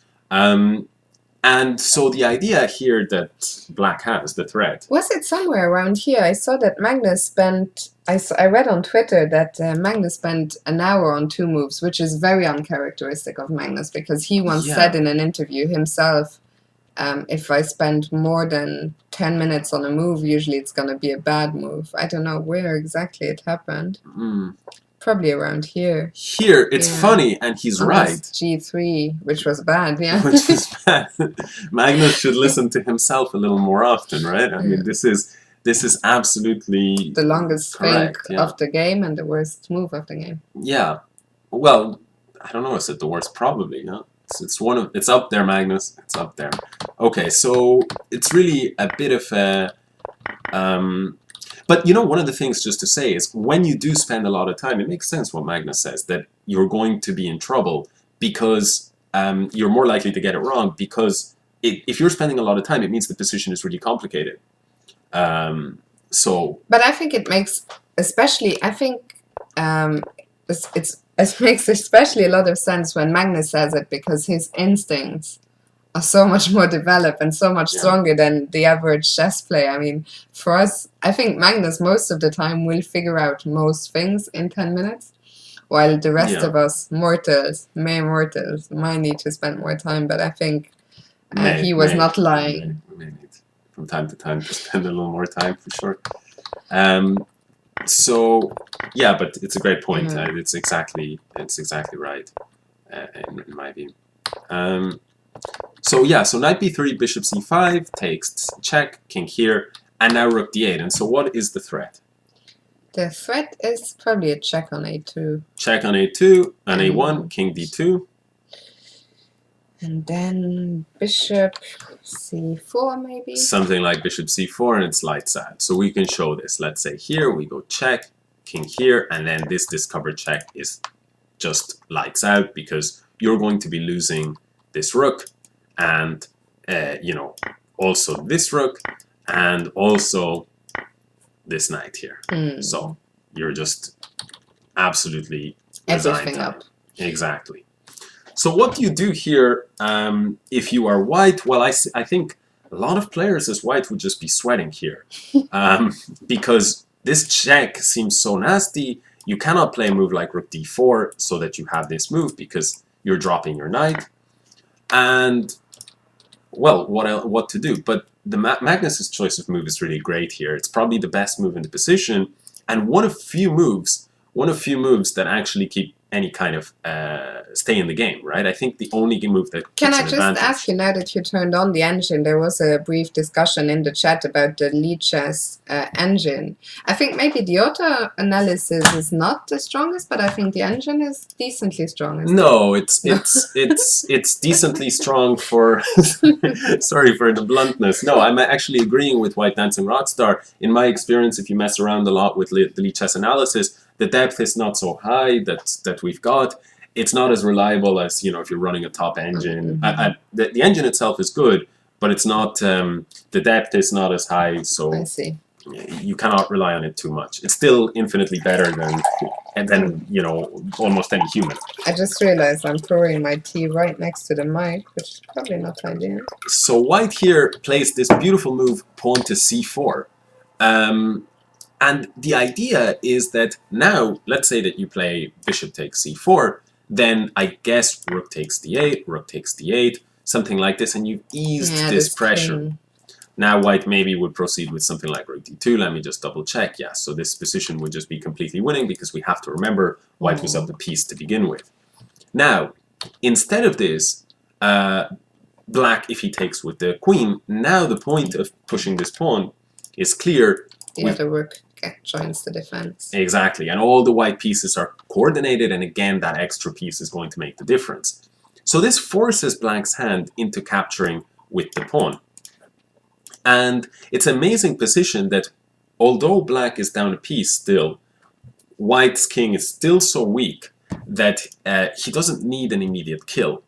And so the idea here that black has, the threat. Was it somewhere around here? I saw that Magnus spent, I read on Twitter that Magnus spent an hour on 2 moves, which is very uncharacteristic of Magnus, because he once said in an interview himself, if I spend more than 10 minutes on a move, usually it's going to be a bad move. I don't know where exactly it happened. Probably around here. Here, it's funny, and he's right. G3, which was bad, yeah. Which is bad. Magnus should listen to himself a little more often, right? I mean, this is absolutely the longest correct, think of the game and the worst move of the game. Yeah. Well, I don't know. Is it the worst? Probably, yeah. It's up there, Magnus. It's up there. Okay, so it's really a bit of a. But you know, one of the things just to say is when you do spend a lot of time, it makes sense what Magnus says, that you're going to be in trouble because you're more likely to get it wrong, because if you're spending a lot of time, it means the position is really complicated. But I think it makes, especially, I think it makes especially a lot of sense when Magnus says it, because his instincts are so much more developed and so much stronger than the average chess player. I mean, for us, I think Magnus most of the time will figure out most things in 10 minutes, while the rest of us, mere mortals, might need to spend more time. But I think he was not lying. May need from time to time to spend a little more time, for sure. So, yeah, but it's a great point. It's exactly right, in my view. So yeah, so knight b3, bishop c5, takes check, king here, and now rook d8. And so what is the threat? The threat is probably a check on a2. Check on a2, and a1, king d2. And then bishop c4 maybe? Something like bishop c4, and it's lights out. So we can show this. Let's say here we go check, king here, and then this discovered check is just lights out, because you're going to be losing this rook, and you know, also this rook, and also this knight here. So you're just absolutely everything up. Exactly. So what do you do here if you are white? Well, I think a lot of players as white would just be sweating here, because this check seems so nasty. You cannot play a move like rook d4 so that you have this move, because you're dropping your knight. And well, what to do? But the Magnus's choice of move is really great here. It's probably the best move in the position, and one of few moves that actually keep any kind of stay in the game, right? I think the only move that Can keeps I an just advantage. ask you, now that you turned on the engine, there was a brief discussion in the chat about the lead chess engine. I think maybe the auto analysis is not the strongest, but I think the engine is decently strong. No, it's decently strong for. Sorry for the bluntness. No, I'm actually agreeing with White Dancing Rockstar. In my experience, if you mess around a lot with the lead chess analysis, the depth is not so high that we've got. It's not as reliable as, you know, if you're running a top engine. The engine itself is good, but it's not. The depth is not as high, so I see. you cannot rely on it too much. It's still infinitely better than you know, almost any human. I just realized I'm pouring my tea right next to the mic, which is probably not ideal. So White here plays this beautiful move, pawn to c4. And the idea is that now, let's say that you play bishop takes c4, then I guess rook takes d8, rook takes d8, something like this, and you've eased this pressure. King. Now White maybe would proceed with something like rook d2. Let me just double check. Yeah, so this position would just be completely winning, because we have to remember White was up the piece to begin with. Now, instead of this, Black, if he takes with the queen, now the point of pushing this pawn is clear. Yeah, the rook joins the defense. Exactly, and all the white pieces are coordinated, and again, that extra piece is going to make the difference. So this forces Black's hand into capturing with the pawn. And it's an amazing position that, although Black is down a piece still, White's king is still so weak that he doesn't need an immediate kill.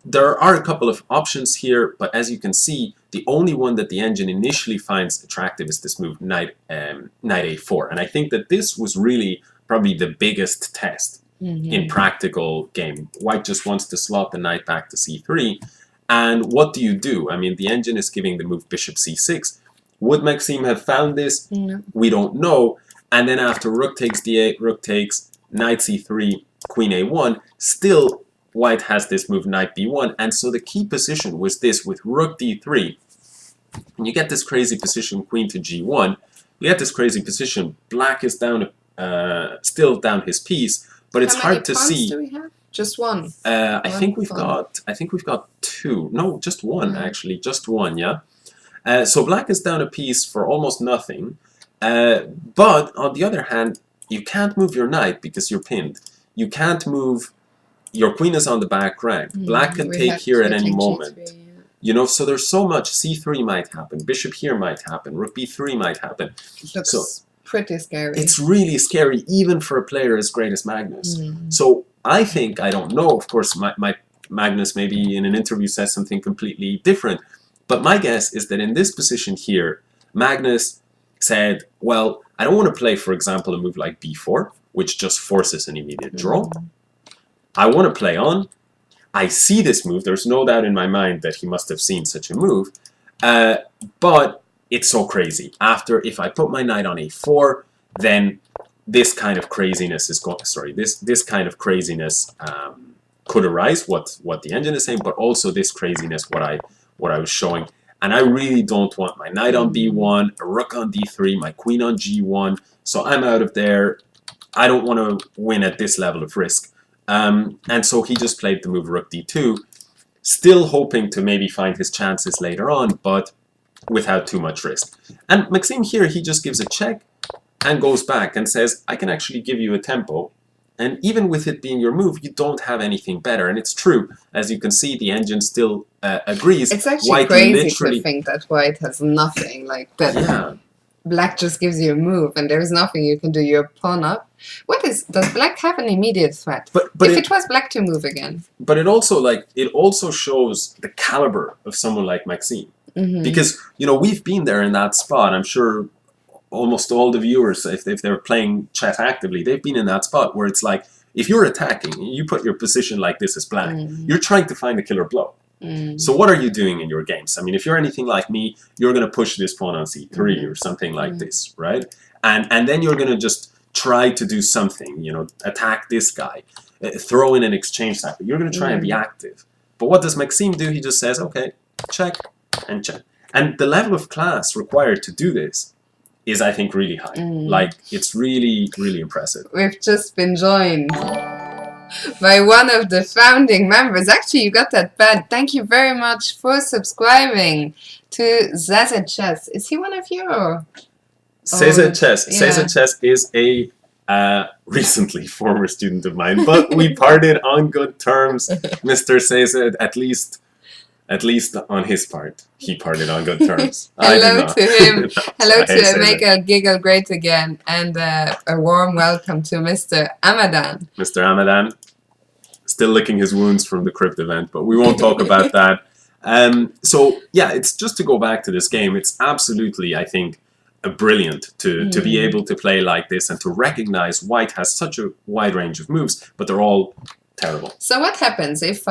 There are a couple of options here, but as you can see, the only one that the engine initially finds attractive is this move, knight a4. And I think that this was really probably the biggest test in practical game. White just wants to slot the knight back to c3. And what do? I mean, the engine is giving the move bishop c6. Would Maxime have found this? No. We don't know. And then after rook takes d8, rook takes, knight c3, queen a1, still White has this move knight b1. And so the key position was this with rook d3. And you get this crazy position, queen to g1. You get this crazy position. Black is down, still down his piece, but it's hard to see. How many pawns do we have? Just one. I think we've got two. No, just one actually. Just one, yeah. So Black is down a piece for almost nothing. But on the other hand, you can't move your knight because you're pinned. You can't move. Your queen is on the back rank. Black can take here at any moment. G3, yeah. You know, so there's so much. c3 might happen. Bishop here might happen. Rook b3 might happen. It looks pretty scary. It's really scary, even for a player as great as Magnus. So I think, I don't know, of course, my Magnus maybe in an interview says something completely different. But my guess is that in this position here, Magnus said, well, I don't want to play, for example, a move like b4, which just forces an immediate draw. I want to play on. I see this move. There's no doubt in my mind that he must have seen such a move. But it's so crazy. After, if I put my knight on a4, then this kind of craziness is going. Sorry, this kind of craziness could arise. What the engine is saying, but also this craziness. What I was showing. And I really don't want my knight on b1, a rook on d3, my queen on g1. So I'm out of there. I don't want to win at this level of risk. And so he just played the move rook d2, still hoping to maybe find his chances later on, but without too much risk. And Maxime here, he just gives a check and goes back and says, I can actually give you a tempo. And even with it being your move, you don't have anything better. And it's true. As you can see, the engine still agrees. It's actually White crazy literally to think that White has nothing like that. Yeah. Black just gives you a move, and there is nothing you can do. You're pawn up. Does Black have an immediate threat? But if it was Black to move again. But it also shows the caliber of someone like Maxime. Because, you know, we've been there in that spot. I'm sure almost all the viewers, if they're playing chess actively, they've been in that spot where it's like, if you're attacking, you put your position like this as Black, you're trying to find a killer blow. So what are you doing in your games? I mean, if you're anything like me, you're going to push this pawn on c3 or something like this, right? And then you're going to just try to do something, you know, attack this guy, throw in an exchange cycle. You're going to try and be active. But what does Maxime do? He just says, okay, check and check. And the level of class required to do this is, I think, really high. Like, it's really, really impressive. We've just been joined by one of the founding members. Actually, you got that bad. Thank you very much for subscribing to Zaza Chess. Is he one of you? Zaza Chess. yeah. Zaza Chess is a recently former student of mine, but we parted on good terms. Mr. Zaza, at least on his part, he parted on good terms. Hello to him. No, Hello to Make Zaza. a Giggle Great Again. And a warm welcome to Mr. Amadan. Mr. Amadan, still licking his wounds from the crypt event, but we won't talk about that. So yeah, it's just to go back to this game. It's absolutely, I think, brilliant to be able to play like this and to recognize White has such a wide range of moves, but they're all terrible. So what happens if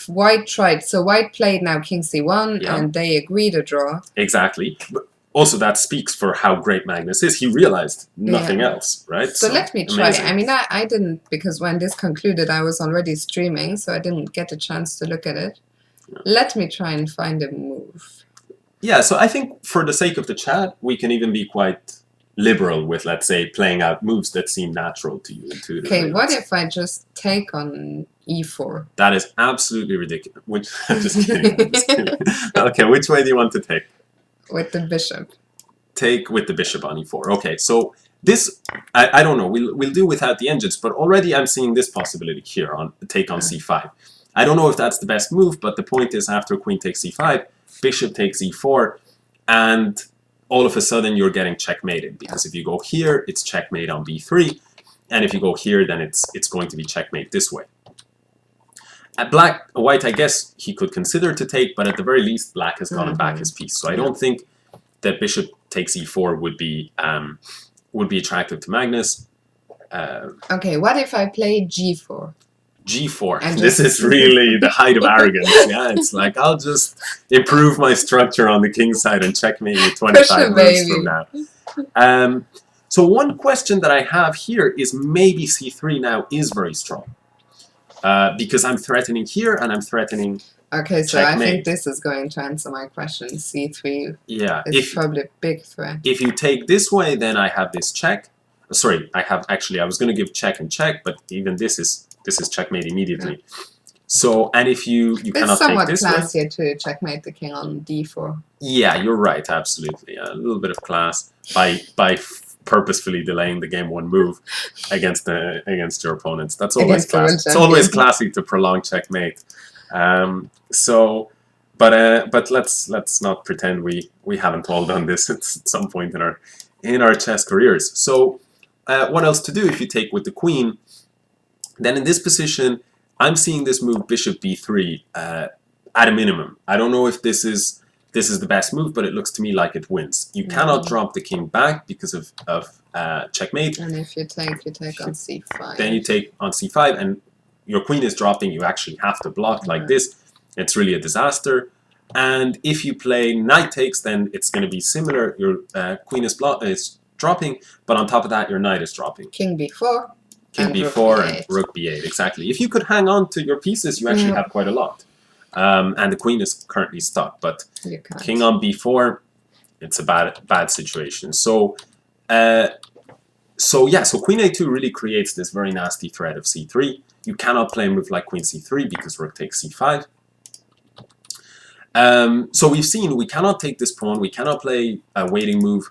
White tried? So White played now King C1 and they agreed a draw. Exactly. But also that speaks for how great Magnus is. He realized nothing else, right? So let me try. amazing. I mean, I didn't, because when this concluded, I was already streaming, so I didn't get a chance to look at it. Yeah. Let me try and find a move. Yeah, so I think for the sake of the chat, we can even be quite liberal with, let's say, playing out moves that seem natural to you intuitively. Okay, what if I just take on E4? That is absolutely ridiculous. I'm just kidding. I'm just kidding. Okay, which way do you want to take? With the bishop. Take with the bishop on E4. Okay, so this, I don't know, we'll do without the engines, but already I'm seeing this possibility here on take on C5. I don't know if that's the best move, but the point is after queen takes C5, bishop takes E4, and all of a sudden you're getting checkmated, because if you go here, it's checkmate on B3, and if you go here, then it's going to be checkmate this way. At White, I guess he could consider to take, but at the very least, Black has gotten back his piece. So I don't think that bishop takes E4 would be attractive to Magnus. Okay, what if I play G4? G4. This is really the height of arrogance. Yeah, it's like, I'll just improve my structure on the king side and checkmate you 25 moves from now. So one question that I have here is maybe C3 now is very strong. Because I'm threatening here and I'm threatening Okay, so checkmate. I think this is going to answer my question. C3 is probably a big threat. If you take this way, then I have this check. Sorry, I was going to give check and check, but even this is checkmate immediately. Yeah. So, and if you cannot take this way. It's somewhat classier to checkmate the king on D4. Yeah, you're right, absolutely. A little bit of class by purposefully delaying the game one move against your opponents. That's always classy. It's always classy to prolong checkmate. But let's not pretend we haven't all done this at some point in our chess careers. So what else to do if you take with the queen? Then in this position, I'm seeing this move bishop b3 at a minimum. I don't know if this is the best move, but it looks to me like it wins. You cannot drop the king back because of checkmate. And if you take on c5. Then you take on c5, and your queen is dropping. You actually have to block like this. It's really a disaster. And if you play knight takes, then it's going to be similar. Your queen is dropping, but on top of that, your knight is dropping. King b4. King b4 and rook b8, exactly. If you could hang on to your pieces, you actually have quite a lot. And the queen is currently stuck, but king on b4, it's a bad situation. So queen a2 really creates this very nasty threat of c3. You cannot play a move like queen c3 because rook takes c5. So we've seen we cannot take this pawn. We cannot play a waiting move.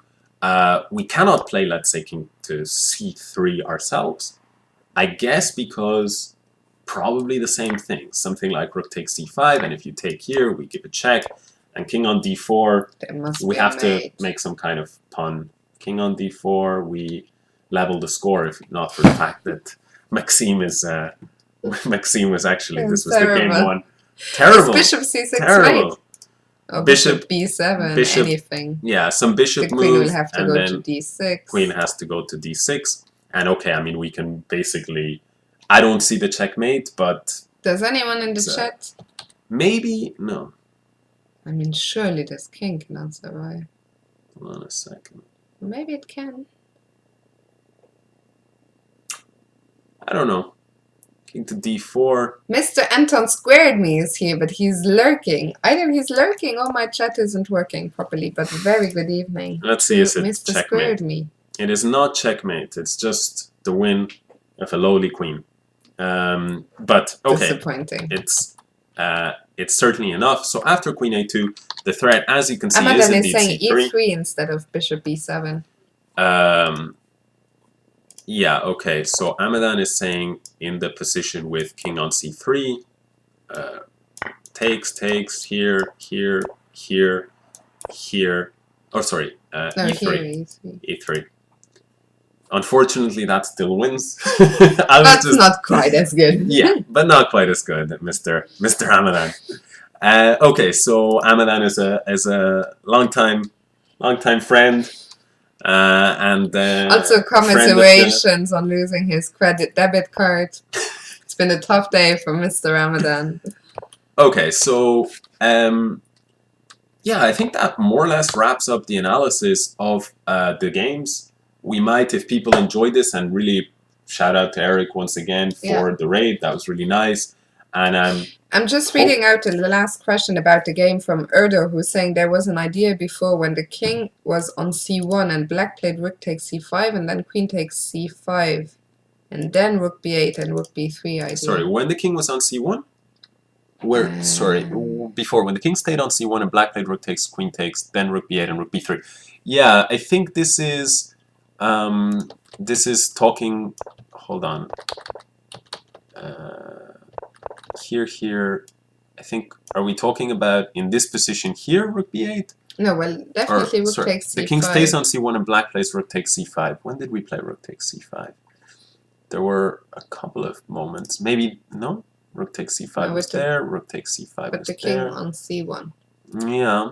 We cannot play, let's say, king to c3 ourselves. I guess because probably the same thing. Something like rook takes c5, and if you take here, we give a check. And king on d4, we have to make some kind of pun. King on d4, we level the score, if not for the fact that Maxime was actually, this was the game one. Terrible. Bishop c6 terrible. Or bishop b7, anything. Yeah, some bishop moves. The queen will have to go to d6. Queen has to go to d6. And okay, I mean, we can basically... I don't see the checkmate, but... Does anyone in the chat? Maybe? No. I mean, surely this king cannot survive. Hold on a second. Maybe it can. I don't know. King to d4. Mr. Anton squared me is here, but he's lurking. Either he's lurking or my chat isn't working properly, but very good evening. Let's see, is it Mr. checkmate? Squared me. It is not checkmate. It's just the win of a lowly queen. But okay, Disappointing. it's certainly enough. So after queen a2, the threat, as you can see, is Amadan indeed is saying c3. e3 instead of bishop b7. Yeah, okay. So Amadan is saying in the position with king on c3, takes, here, here, here, here. Oh, sorry, No, e3. here, e3. e3. Unfortunately, that still wins. That's not quite as good. Yeah, but not quite as good, Mr. Amadan. Okay, so Amadan is a long-time friend. And also commiserations on losing his credit debit card. It's been a tough day for Mr. Ramadan. Okay, so yeah, I think that more or less wraps up the analysis of the games. We might, if people enjoyed this, and really shout out to Eric once again for the raid. That was really nice. And I'm just reading out the last question about the game from Erdo, who's saying there was an idea before when the king was on c1 and black played rook takes c5 and then queen takes c5 and then rook b8 and rook b3 idea. Sorry, when the king was on c1? Where, sorry, before, when the king stayed on c1 and black played rook takes, queen takes, then rook b8 and rook b3. Yeah, I think this is talking, hold on. Here, I think, are we talking about in this position here, rook b8? No, well, definitely rook takes c5. The king stays on c1 and black plays rook takes c5. When did we play rook takes c5? There were a couple of moments. Maybe, no? Rook takes c5 was there, rook takes c5 was there. But the king on c1. Yeah.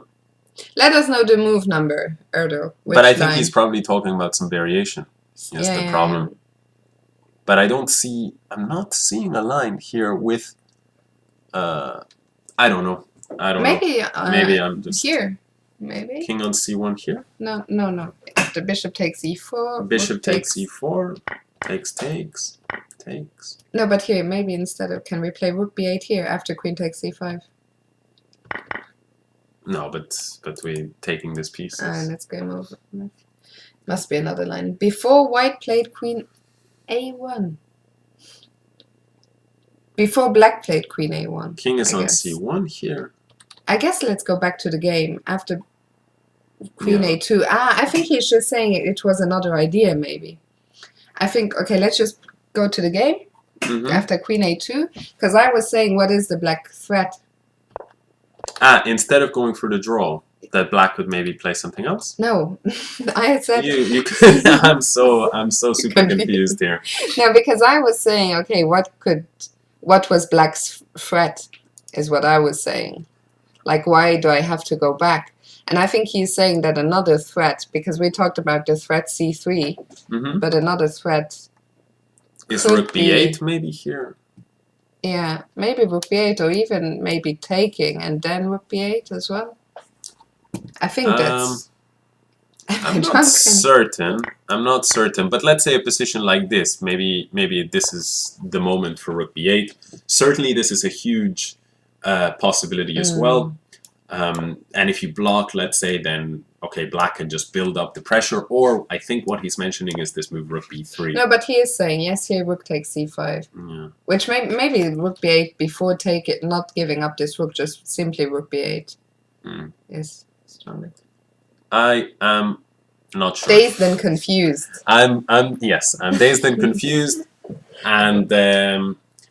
Let us know the move number, Erdo. But I think he's probably talking about some variation. That's the problem. But I don't see, I'm not seeing a line here with, I don't know. Maybe I'm just... Here, maybe? King on c1 here? No. If the bishop takes e4. Bishop takes e4, takes. No, but here, maybe instead of, can we play rook b8 here after queen takes c5? No, but we're taking this piece. Let's game over. Must be another line. Before white played queen a1. Before black played queen a1. King is on c1 here. I guess let's go back to the game after queen a2. I think he's just saying it was another idea, maybe. I think, okay, let's just go to the game after queen a2. Because I was saying, what is the black threat? Instead of going for the draw, that black would maybe play something else? No, I had said... I'm so super confused here. No, because I was saying, okay, what was black's threat is what I was saying. Like, why do I have to go back? And I think he's saying that another threat, because we talked about the threat c3, but another threat is rook b8 maybe here? Yeah, maybe rook b8 or even maybe taking and then rook b8 as well. I think that's... I'm not certain, but let's say a position like this, maybe this is the moment for rook b8. Certainly this is a huge possibility as well. And if you block, let's say, then okay, black can just build up the pressure, or I think what he's mentioning is this move rook b3. No, but he is saying, yes, here rook takes c5. Yeah. Which maybe rook b8 before take it, not giving up this rook, just simply rook b8 is stronger. I am not sure. Dazed and confused. I'm dazed and confused, and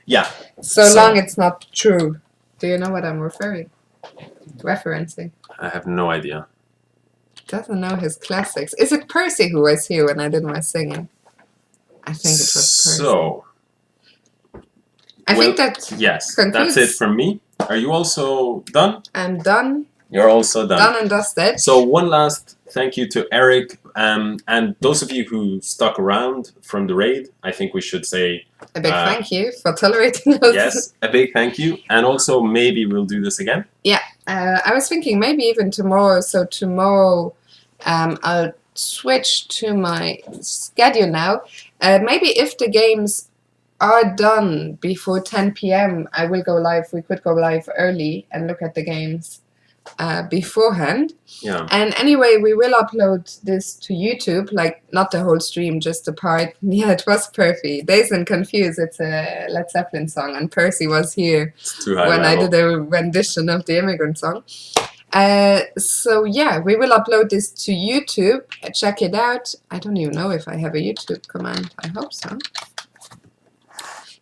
yeah. So long it's not true. Do you know what I'm referencing? I have no idea. Doesn't know his classics. Is it Percy who was here when I did my singing? I think it was Percy. So, I think that yes, that's it from me. Are you also done? I'm done. You're also done. Done and dusted. So one last thank you to Eric, and those of you who stuck around from the raid. I think we should say a big thank you for tolerating us. Yes, a big thank you, and also maybe we'll do this again. Yeah, I was thinking maybe even tomorrow. So tomorrow, I'll switch to my schedule now. Maybe if the games are done before 10 p.m., I will go live. We could go live early and look at the games beforehand. Yeah. And anyway, we will upload this to YouTube, like not the whole stream, just the part. Yeah, it was Percy. Dazed and Confused. It's a Led Zeppelin song, and Percy was here It's too high when level. I did a rendition of the Immigrant Song. So yeah, we will upload this to YouTube. Check it out. I don't even know if I have a YouTube command. I hope so.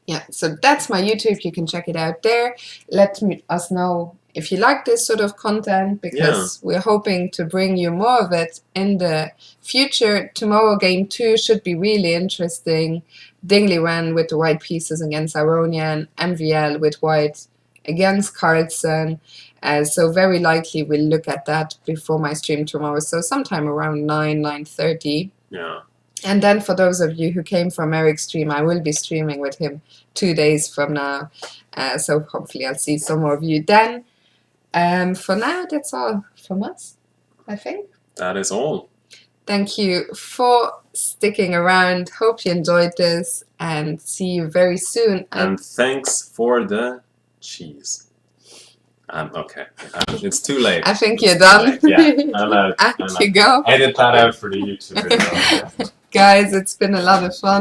Yeah, so that's my YouTube. You can check it out there. Let us know if you like this sort of content, because we're hoping to bring you more of it in the future. Tomorrow, game 2 should be really interesting. Dingley ran with the white pieces against Aronian, MVL with white against Carlsen. So very likely we'll look at that before my stream tomorrow. So sometime around 9:30. Yeah. And then for those of you who came from Eric's stream, I will be streaming with him 2 days from now. So hopefully I'll see some more of you then. For now, that's all from us, I think. That is all. Thank you for sticking around. Hope you enjoyed this, and see you very soon. And thanks for the cheese. Okay. It's too late. I think you're done. Yeah, I'm out. You go. Edit that out for the YouTube video. Guys, it's been a lot of fun.